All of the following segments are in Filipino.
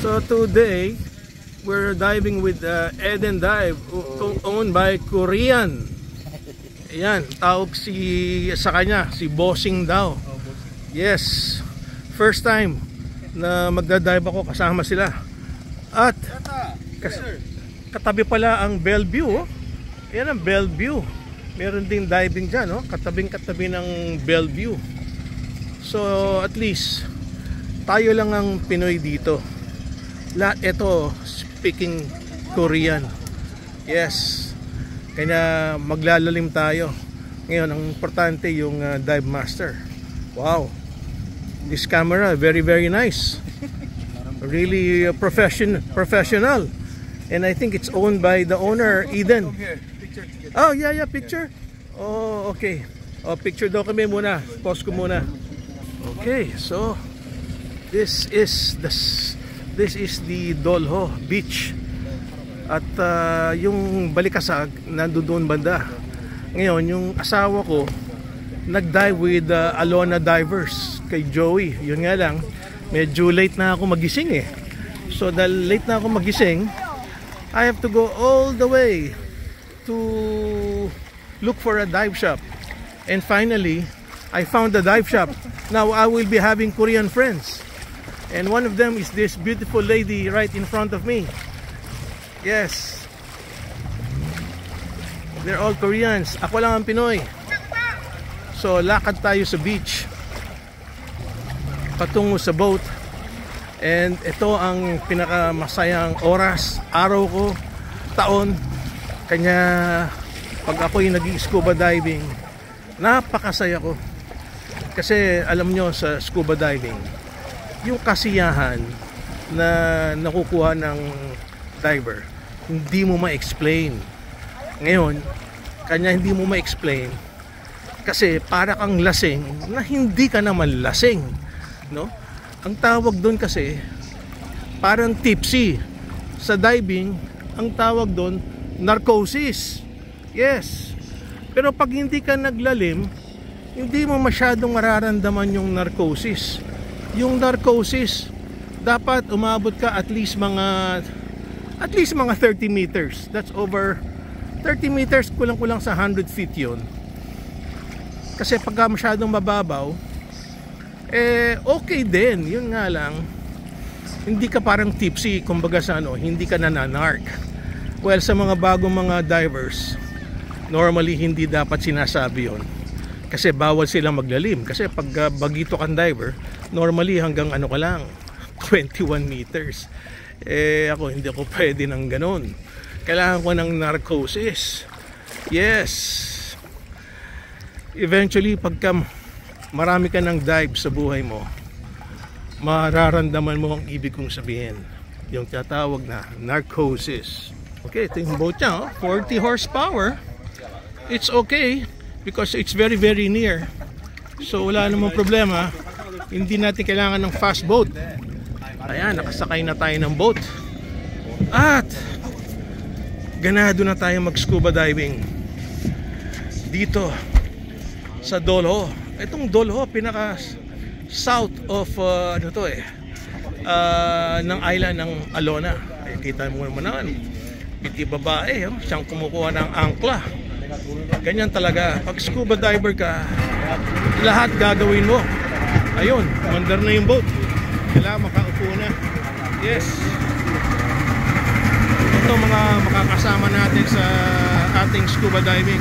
So today we're diving with Eden Dive, owned by Korean. Ayan, tawag sa kanya, si Bossing daw. Yes, first time na magda-dive ako kasama sila. At katabi pala ang Bellevue, oh. Ayan ang Bellevue. Meron ding diving dyan, oh. Katabing-katabi ng Bellevue. So at least tayo lang ang Pinoy dito. Lahat ito speaking Korean. Yes, kaya maglalalim tayo. Ngayon ang importante yung dive master. Wow, this camera very nice. Really professional. And I think it's owned by the owner, Eden. Oh yeah, picture. Oh okay. Oh, picture daw kami muna. Pause ko muna. Okay, so this is the Dolho Beach. At yung Balikasag nandoon banda. Ngayon yung asawa ko nag-dive with Alona Divers kay Joey. Yun nga lang, medyo late na ako magising eh. So dahil late na ako magising, I have to go all the way to look for a dive shop. And finally, I found a dive shop. Now I will be having Korean friends. And one of them is this beautiful lady right in front of me. Yes. They're all Koreans. Ako lang ang Pinoy. So lakad tayo sa beach patungo sa boat. And ito ang pinakamasayang oras, araw ko, taon. Kanya pag ako'y nag-scuba diving, napakasaya ko. Kasi alam nyo sa scuba diving, yung kasiyahan na nakukuha ng diver, hindi mo ma-explain. Ngayon, kanya hindi mo ma-explain kasi para kang lasing na hindi ka naman lasing, no? Ang tawag doon kasi parang tipsy. Sa diving, ang tawag doon narcosis. Yes. Pero pag hindi ka naglalim, hindi mo masyadong mararamdaman yung narcosis. Yung narcosis, dapat umabot ka at least mga 30 meters. That's over 30 meters, kulang-kulang sa 100 feet yun. Kasi pagka masyadong mababaw, okay din. Yun nga lang, hindi ka parang tipsy, kumbaga sa hindi ka nananark. Well, sa mga bagong mga divers, normally hindi dapat sinasabi yun. Kasi bawal silang maglalim. Kasi pag bagito kang diver, normally hanggang ka lang, 21 meters. Ako hindi ako pwede ng ganun. Kailangan ko ng narcosis. Yes. Eventually, pagka marami ka ng dive sa buhay mo, mararamdaman mo ang ibig kong sabihin. Yung tinatawag na narcosis. Okay, ito yung boat niya, 40 horsepower. It's okay because it's very near. So wala namang problema. Hindi natin kailangan ng fast boat. Ayan, nakasakay na tayo ng boat. At ganado na tayo mag-scuba diving dito sa Dolho. Itong Dolho, pinaka south of ng island ng Alona. Kita mo naman, piti babae, siyang kumukuha ng angkla. Ganyan talaga. Pag scuba diver ka, lahat gagawin mo. Ayun, mandar na yung boat. Kailangan makaupo na. Yes. Ito mga makakasama natin sa ating scuba diving.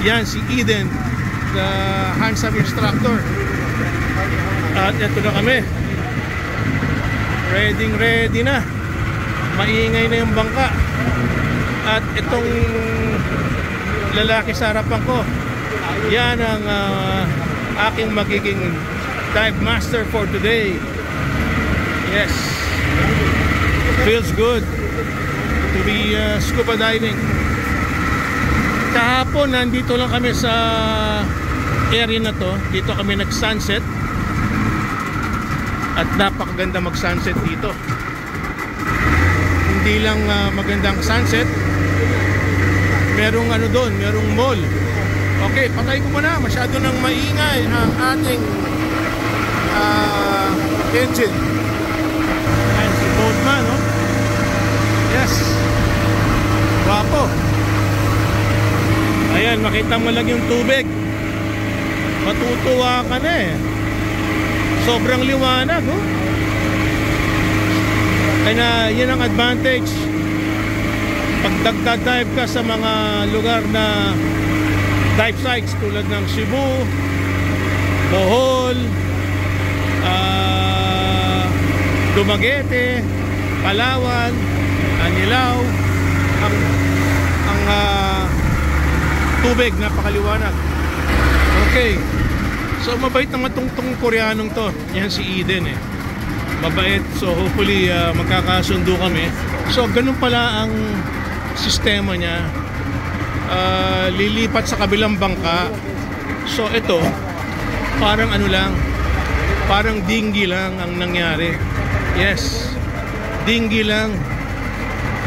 Yan si Eden, the handsome instructor. At ito na kami. Ready na. Maingay na yung bangka. At itong lalaki sa harapan ko, yan ang aking magiging dive master for today. Yes, feels good to be scuba diving. Kahapon nandito lang kami sa area na to. Dito kami nag sunset. At napakaganda mag sunset dito. Hindi lang magandang sunset, merong doon, merong mall. Okay, patay ko muna, masyado nang maingay ang ating engine. And si boat Ayan, makita mo lang yung tubig, matutuwa ka na eh. Sobrang liwanag, oh. Kaya yun ang advantage pag nagda-dive ka sa mga lugar na dive sites tulad ng Cebu, Bohol, Dumaguete, Palawan, Anilao. Ang tubig napakaliwanag. Okay, so mabait naman tong Koreanong to. Yan si Eden eh, mabait. So hopefully magkakasundo kami. So ganun pala ang sistema niya. Lilipat sa kabilang bangka. So ito parang ano lang, parang dinghy lang ang nangyari. Yes, dinghy lang,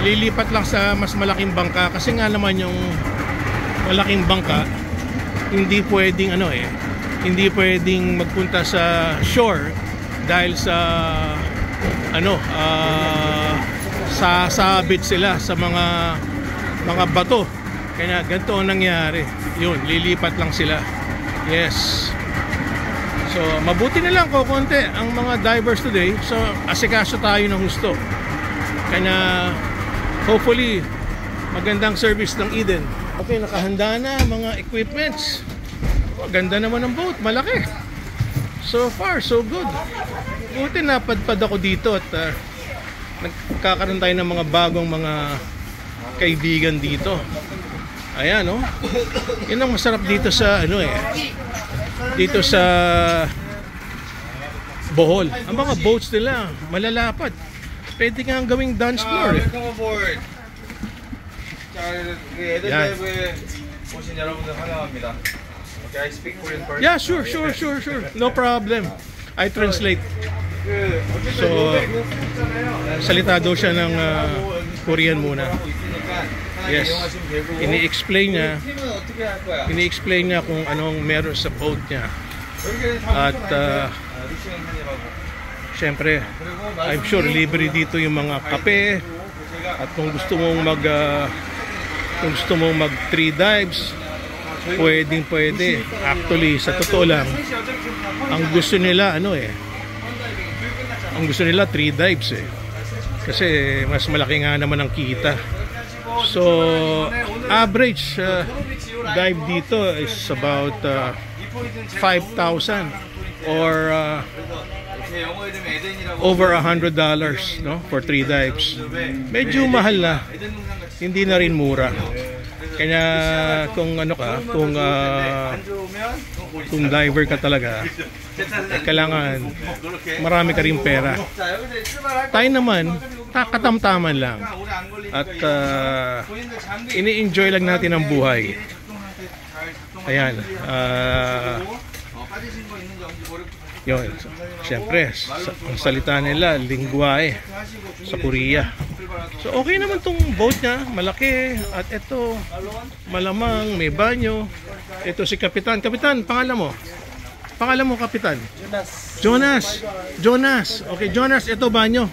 lilipat lang sa mas malaking bangka. Kasi nga naman yung malaking bangka hindi pwedeng ano eh, hindi pwedeng magpunta sa shore dahil sa ano, sasabit sila sa mga bato. Kaya ganito ang nangyari. Yun, lilipat lang sila. Yes. So mabuti na lang konti ang mga divers today. So asikaso tayo ng gusto. Kaya hopefully magandang service ng Eden. Okay, nakahanda na mga equipments. Ganda naman ng boat, malaki. So far, so good. Buti napadpad ako dito at nagkakaroon tayo ng mga bagong mga kaibigan dito. Ayan, oh. Yun ang masarap dito sa ano eh, dito sa Bohol. Ang mga boats nila malalapad. Pwede nga gawing dance floor eh. Welcome aboard. Yan. Okay, I speak Korean first. Yeah, sure. No problem. I translate. So, salita daw siya ng Korean muna. Yes. Ini-explain niya kung anong meron sa boat niya. At syempre, I'm sure libre dito yung mga kape. At kung gusto mong mag 3 dives, pwede. Actually, sa totoo lang, ang gusto nila ano eh, ang gusto nila 3 dives eh. Kasi mas malaki nga naman ang kita. So average dive dito is about 5,000 or over $100, no, for 3 dives. Medyo mahal na, hindi na rin mura. Kaya kung ano ka, kung diver ka talaga, kailangan marami ka rin pera. Tayo naman, katamtaman lang. At ini-enjoy lang natin ang buhay. Ayan. Yun. Siyempre, ang salita nila, lingwahe sa Korea. So okay naman tong boat niya, malaki. At ito, malamang may banyo. Ito si Kapitan. Kapitan, pangalan mo? Pangalan mo, Kapitan? Jonas. Okay, Jonas, ito banyo.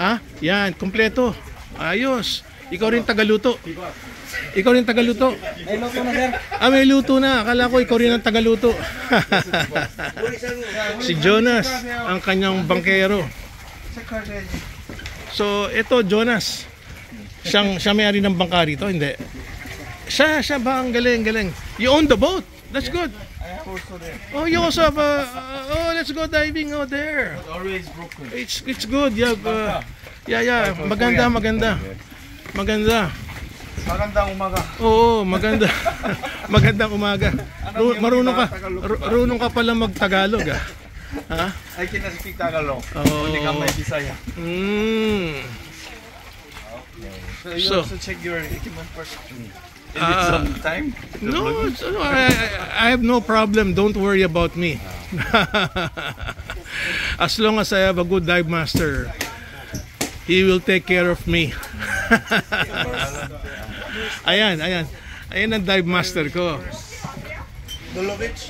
Ha? Yan, kompleto. Ayos. Ikaw rin tagaluto. May luto na, sir. May luto na. Akala ko ikaw rin ang tagaluto. Si Jonas, ang kanyang bangkero. So, ito Jonas. Siya may-ari ng bangka rito, hindi? Siya ba? Ang galing. You own the boat. That's good. Oh, you also have let's go diving out there. Always broken. It's good. You have yeah. Maganda. Magandang umaga. Oo, maganda. Magandang umaga. Marunong ka pala mag-Tagalog, ah. Ha? I cannot speak Tagalog. Only Kamay Bisaya. So you also check your equipment first. Is it some time? No, I have no problem. Don't worry about me. As long as I have a good dive master, he will take care of me. Ayan ang dive master ko. Dulovich.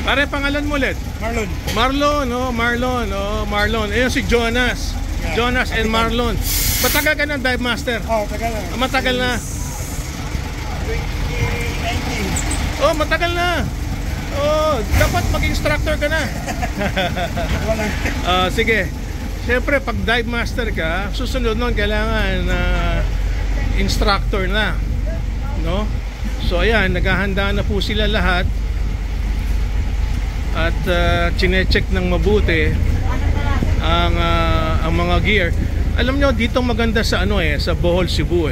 Pare, pangalan mo ulit? Marlon. Marlon, oh, Marlon, oh, Marlon. Ayun si Jonas. Yeah. Jonas and Marlon. Matagal ka ng dive master? Oh, tagal na. Matagal na. 2019. Oh, matagal na. Oh, dapat mag-instructor ka na. Sige. Siyempre, pag dive master ka, susunod nun kailangan instructor na. No? So, ayan, naghahanda na po sila lahat. At chine-check ng mabuti ang mga gear. Alam nyo, dito maganda sa sa Bohol, Cebu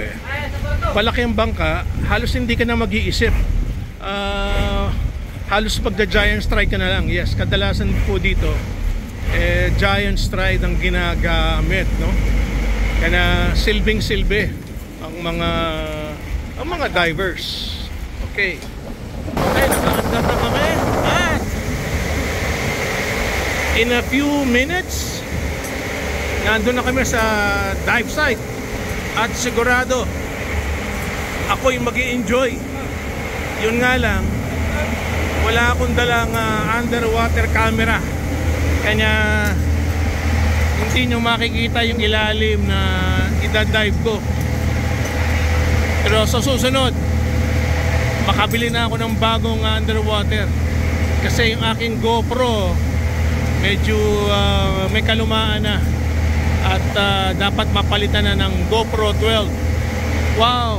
palaki ang bangka, halos hindi ka na mag-iisip. Halos pagda-giant strike ka na lang. Yes, kadalasan po dito giant strike ang ginagamit, no? Kaya silbing-silbi ang mga divers. Okay. Okay, nakaandar na kami. At in a few minutes, nandun na kami sa dive site. At sigurado, ako'y mag-i-enjoy. Yun nga lang, wala akong dalang underwater camera. Kanya hindi nyo makikita yung ilalim na idadive ko. Pero sa susunod, makabili na ako ng bagong underwater. Kasi yung aking GoPro medyo may kalumaan na. At dapat mapalitan na ng GoPro 12. Wow!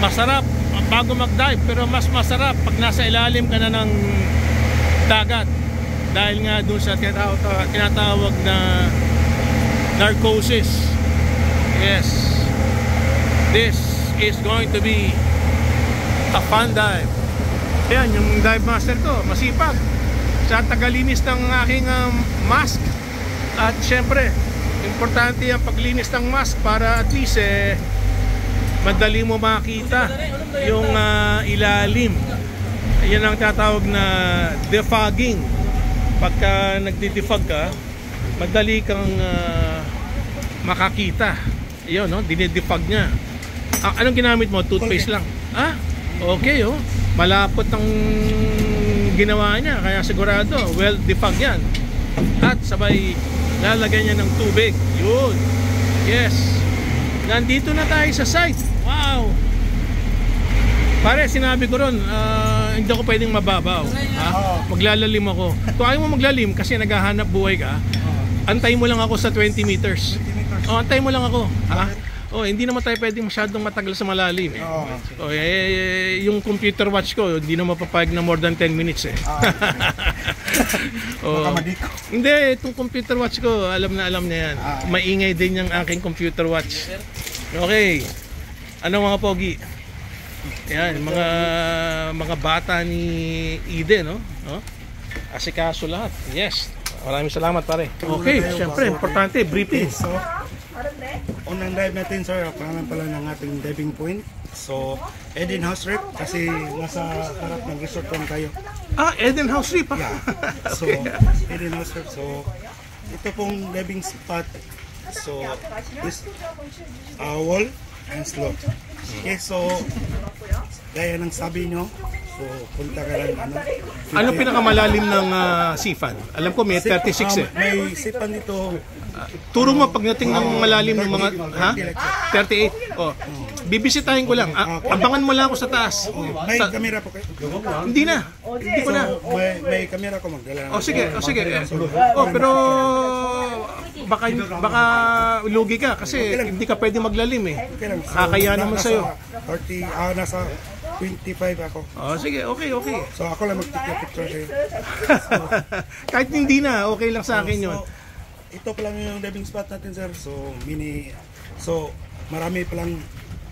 Masarap bago mag-dive, pero mas masarap pag nasa ilalim ka na ng dagat. Dahil nga doon sa tinatawag na narcosis. Yes. This is going to be a fun dive. Ayan, yung dive master ko, masipag. Sa tagalinis ng aking mask. At syempre, importante ang paglinis ng mask para at least madali mo makita yung ilalim. Yan ang tatawag na defogging. Pagka nagdi-defog ka, madali kang makakita. Yun, no? Dinidefog niya. Anong ginamit mo? Toothpaste lang? Okay, oh. Malapot ang ginawa niya. Kaya sigurado, well defog yan. At sabay lalagyan niya ng tubig. Yun. Yes. Nandito na tayo sa site. Wow. Pare, sinabi ko ron, hindi ako pwedeng mababaw. Maglalalim ako. Kung ayaw mo maglalim kasi naghahanap buhay ka, antay mo lang ako sa 20 meters. Antay mo lang ako. Hindi naman tayo pwedeng masyadong matagal sa malalim. Yung computer watch ko, hindi na mapapayag na more than 10 minutes Hindi, itong computer watch ko, alam na yan. Maingay din yung aking computer watch. Okay. Ano mga pogi? Yan, mga bata ni Eden, no? Asikaso lahat. Yes. Maraming salamat, pare. Okay, syempre, importante, briefing. So, unang dive natin, sir, pangalan pala ng ating diving point. So, Eden House Reef, kasi nasa harap ng resort lang tayo. Eden House Reef, Yeah. So, Eden House Reef. So, ito pong diving spot. So, this wall and slope. Okay, so gaya ng sabi nyo, so punta ka lang Anong pinakamalalim ng sifan? Alam ko may 36 May sifan dito. Turo mo pagdating ng malalim ng mga 38. Bibisitahin ko lang. Abangan mo lang ako sa taas. May kamera po kayo? Hindi na. Hindi ko na. May kamera ko magdala. Sige. Pero baka lugi ka kasi hindi ka pwede maglalim Kakaya naman sa'yo. 30, nasa 25 ako. Sige, okay. So ako lang mag-picture kayo. Kahit hindi na, okay lang sa akin yun. Ito pa lang yung diving spot natin, sir. So marami pa lang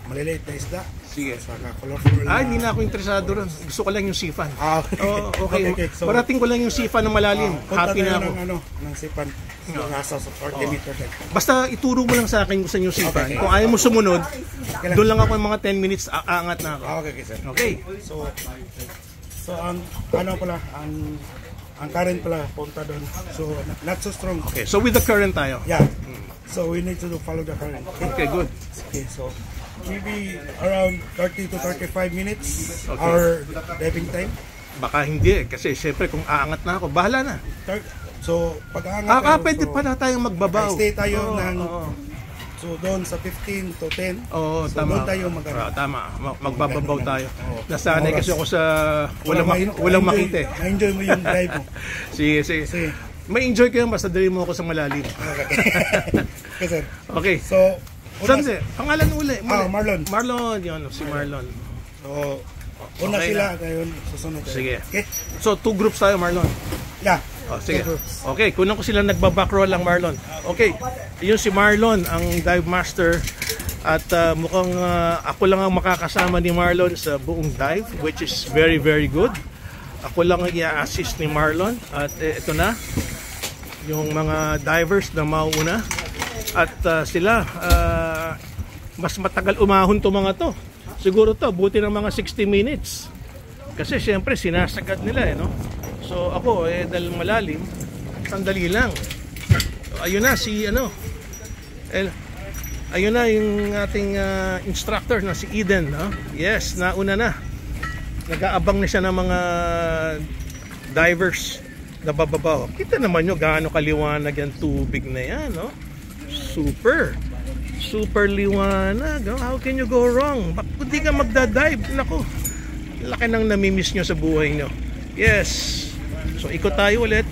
maliliit na isda. Sige. Saka colorful. Hindi na ako interesado ron. Gusto ko lang yung sifan. Okay. So, parating ko lang yung sifan ng malalim. Happy na ako. Ng sifan. Nasa 40 meter. Basta ituro mo lang sa akin kung saan yung sifan. Kung ayaw mo sumunod, doon lang ako yung mga 10 minutes aangat na ako. Okay, sir. Okay. So ang current pala punta doon. So not so strong. Okay. So with the current tayo. Yeah. So we need to follow the current. Okay, good. Okay, so maybe around 30 to 35 minutes our diving time. Baka hindi kasi syempre kung aangat na ako, bahala na. So, pag-aangat Pwede pala tayong magbabaw. stay tayo Oo, ng oo. so doon sa 15 to 10. Oo, So, tama. doon tayo Tama. Magbababaw tayo. Oo. Nasanay kasi ako sa walang ma-enjoy- makita. Ma-enjoy mo yung drive mo. Sige. Sige. May enjoy ko yan, basta dali mo ako sa malalim. Okay, sir. Okay. So, Sandali, pangalan uli. Marlon. Marlon, yun, si Marlon. So, una Okay sila, na. ngayon susunod. Sige. Okay? So, 2 groups tayo, Marlon. Yeah. Sige. Two groups. Okay, kunan ko sila nagbabackroll lang, Marlon. Okay, yun si Marlon, ang dive master. At mukhang ako lang ang makakasama ni Marlon sa buong dive, which is very, very good. Ako lang ang i-assist ni Marlon. At ito na, yung mga divers na mauuna. At sila, mas matagal umahon to mga to. Siguro to, buti ng mga 60 minutes. Kasi syempre, sinasagad nila no? So ako, dahil malalim, sandali lang. So, ayun na, ayun na yung ating instructor na si Eden. No? Yes, nauna na. Nag-aabang na siya ng mga divers na bababaw. Kita naman nyo gaano kaliwanag yung tubig na yan. No? Super liwanag. Oh, how can you go wrong? Bakit hindi ka magdadive? Naku, laki nang namimiss nyo sa buhay nyo. Yes. So ikot tayo ulit.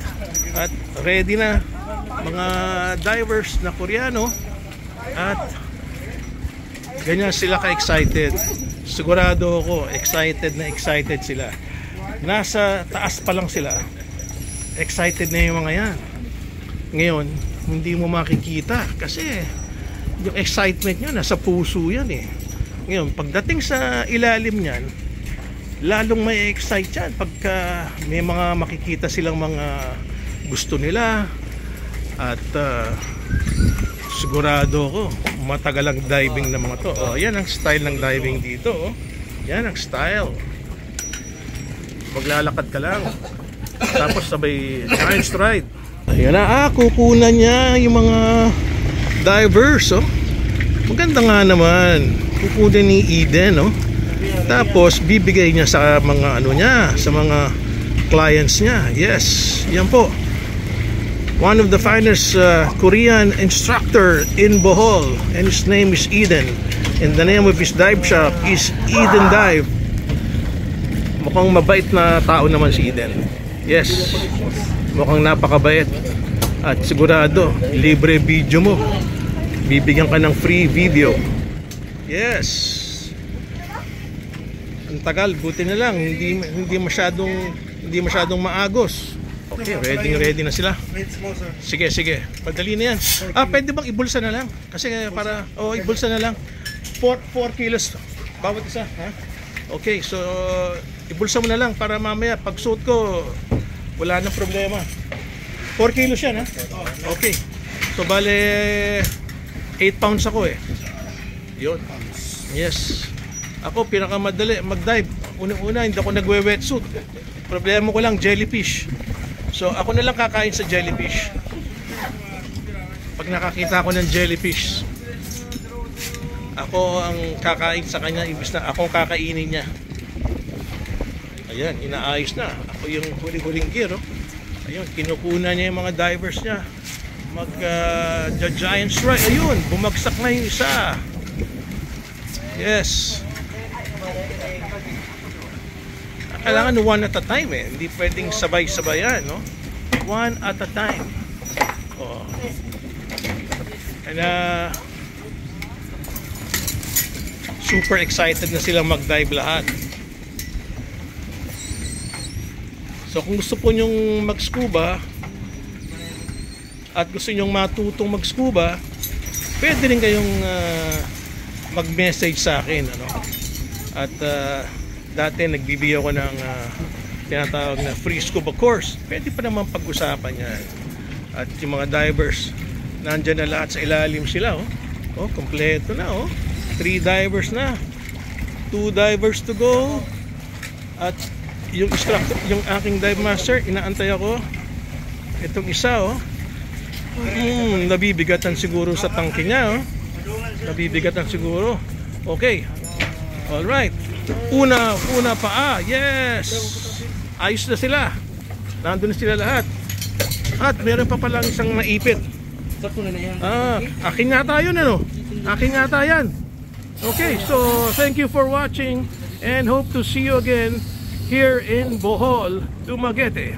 At ready na mga divers na Koreano. At ganyan sila ka-excited. Sigurado ako, excited sila. Nasa taas pa lang sila. Excited na yung mga yan. Ngayon, hindi mo makikita kasi yung excitement nyo nasa puso yan eh. Ngayon, pagdating sa ilalim niyan, lalong may excite yan pagka may mga makikita silang mga gusto nila. At sigurado ko matagal ang diving ng mga to. Oh, yan ang style ng diving dito. Oh. Yan ang style. Maglalakad ka lang. Tapos sabay giant stride. Ayan na, kukunan niya yung mga divers, oh. Maganda nga naman. Kukunin ni Eden, oh. Tapos bibigay niya sa mga sa mga clients niya. Yes, yan po. One of the finest Korean instructor in Bohol, and his name is Eden. And the name of his dive shop is Eden Dive. Mukhang mabait na tao naman si Eden. Yes, mukhang napakabait. At sigurado, libre video mo. Bibigyan ka ng free video. Yes. Ang tagal, buti na lang. Hindi masyadong maagos. Okay, ready na sila. Sige. Padali na yan. Pwede bang ibulsa na lang? Kasi para, ibulsa na lang. 4 kilos bawat isa. Ha? Okay, so ibulsa mo na lang para mamaya pag suot ko, wala nang problema. 4 kilos yan, ha? Okay. So bale 8 pounds ako eh. Yun. Yes. Ako pinakamadali mag-dive. Unang-una hindi ako nagwe-wetsuit. Problema ko lang jellyfish. So ako na lang kakain sa jellyfish. Pag nakakita ako ng jellyfish, ako ang kakain sa kanya, ibig na ako kakainin niya. Ayan, inaayos na. Ako yung huli-huling gear, oh. Ayun, kinukunan niya yung mga divers niya. Giant strike. Ayun, bumagsak na yung isa. Yes. Kailangan one at a time eh. Hindi pwedeng sabay-sabayan, no? One at a time. Oh. And super excited na silang mag-dive lahat. So kung gusto po nyong mag-scuba at gusto nyong matutong mag-scuba, pwede rin kayong mag-message sa akin, ano? At dati nagbibigay ako ng tinatawag na free scuba course. Pwede pa naman pag-usapan yan. At yung mga divers, nandyan na lahat sa ilalim sila, oh. Oh, kompleto na, oh. 3 divers na. 2 divers to go. At yung instructor, yung aking dive master, inaantay ako. Itong isa, oh. Nabibigatan siguro sa tangke niya, oh. Nabibigatan siguro. Okay. Alright. Una paa. Yes. ayos na sila. Nandun na sila lahat. At meron pa palang isang naipit. Akin nga tayo ano? Akin nga tayo yan. Okay, so thank you for watching and hope to see you again here in Bohol, Dumaguete.